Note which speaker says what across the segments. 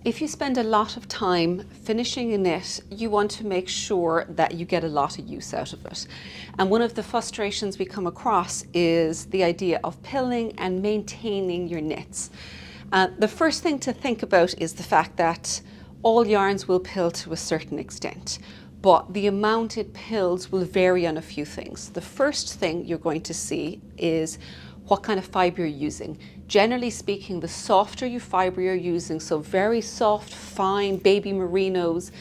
Speaker 1: If you spend a lot of time finishing a knit, you want to make sure that you get a lot of use out of it. And one of the frustrations we come across is the idea of pilling and maintaining your knits. The first thing to think about is the fact that all yarns will pill to a certain extent, but the amount it pills will vary on a few things. The first thing you're going to see is what kind of fibre you're using. Generally speaking, the softer your fibre you're using, so very soft, fine baby merinos,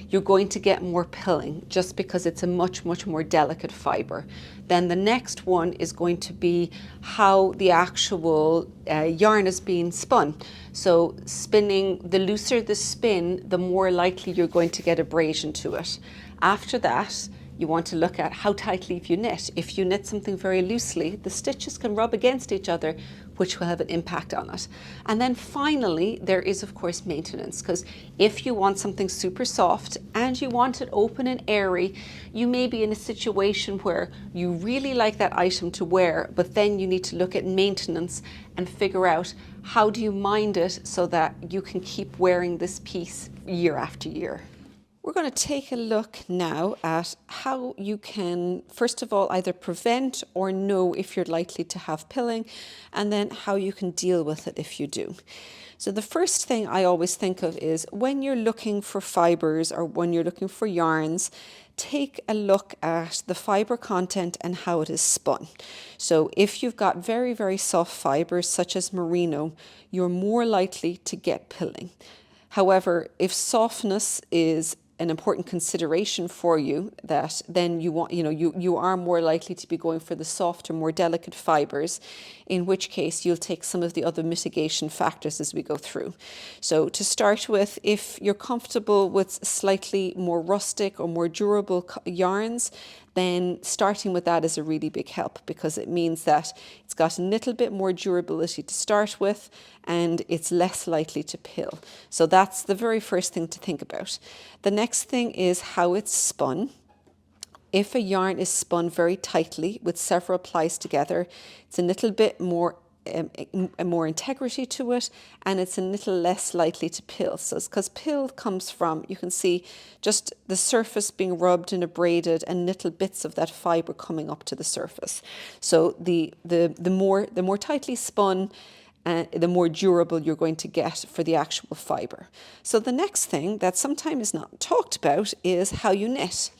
Speaker 1: you're going to get more pilling just because it's a much more delicate fibre. Then the next one is going to be how the actual yarn is being spun. So spinning, the looser the spin, the more likely you're going to get abrasion to it. After that, you want to look at how tightly you knit. If you knit something very loosely, the stitches can rub against each other, which will have an impact on it. And then finally, there is of course maintenance, because if you want something super soft and you want it open and airy, you may be in a situation where you really like that item to wear, but then you need to look at maintenance and figure out how do you mind it so that you can keep wearing this piece year after year. We're going to take a look now at how you can, first of all, either prevent or know if you're likely to have pilling, and then how you can deal with it if you do. So the first thing I always think of is when you're looking for fibres or when you're looking for yarns, take a look at the fibre content and how it is spun. So if you've got very soft fibres such as merino, you're more likely to get pilling. However, if softness is an important consideration for you, that then you are more likely to be going for the softer, more delicate fibres, in which case you'll take some of the other mitigation factors as we go through. So to start with, if you're comfortable with slightly more rustic or more durable yarns, then starting with that is a really big help, because it means that it's got a little bit more durability to start with and it's less likely to pill. So that's the very first thing to think about. The next thing is how it's spun. If a yarn is spun very tightly with several plies together, it's a little bit more integrity to it, and it's a little less likely to pill. So it's because pill comes from, you can see just the surface being rubbed and abraded and little bits of that fibre coming up to the surface. So the more tightly spun, the more durable you're going to get for the actual fibre. So the next thing that sometimes is not talked about is how you knit.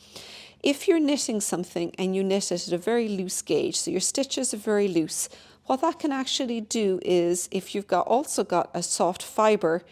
Speaker 1: If you're knitting something and you knit it at a very loose gauge, so your stitches are very loose, what that can actually do is, if you've also got a soft fibre,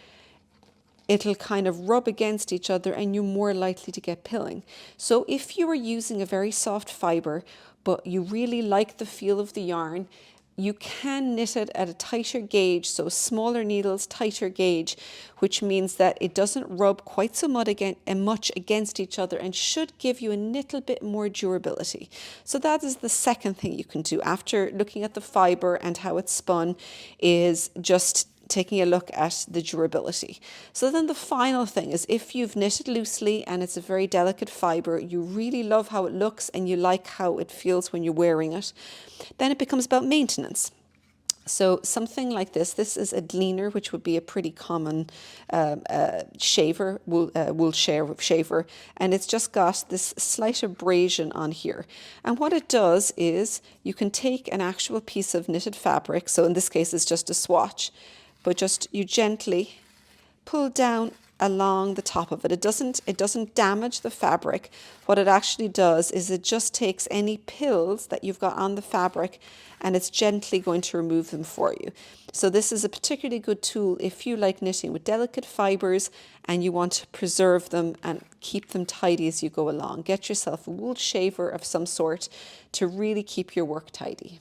Speaker 1: it'll kind of rub against each other and you're more likely to get pilling. So if you are using a very soft fibre, but you really like the feel of the yarn, you can knit it at a tighter gauge, so smaller needles, tighter gauge, which means that it doesn't rub quite so much against each other and should give you a little bit more durability. So that is the second thing you can do after looking at the fibre and how it's spun, is just taking a look at the durability. So then the final thing is, if you've knitted loosely and it's a very delicate fibre, you really love how it looks and you like how it feels when you're wearing it, then it becomes about maintenance. So something like this is a gleaner, which would be a pretty common shaver, wool shaver, and it's just got this slight abrasion on here. And what it does is, you can take an actual piece of knitted fabric, so in this case it's just a swatch, but you gently pull down along the top of it. It doesn't damage the fabric. What it actually does is it just takes any pills that you've got on the fabric and it's gently going to remove them for you. So this is a particularly good tool if you like knitting with delicate fibres and you want to preserve them and keep them tidy as you go along. Get yourself a wool shaver of some sort to really keep your work tidy.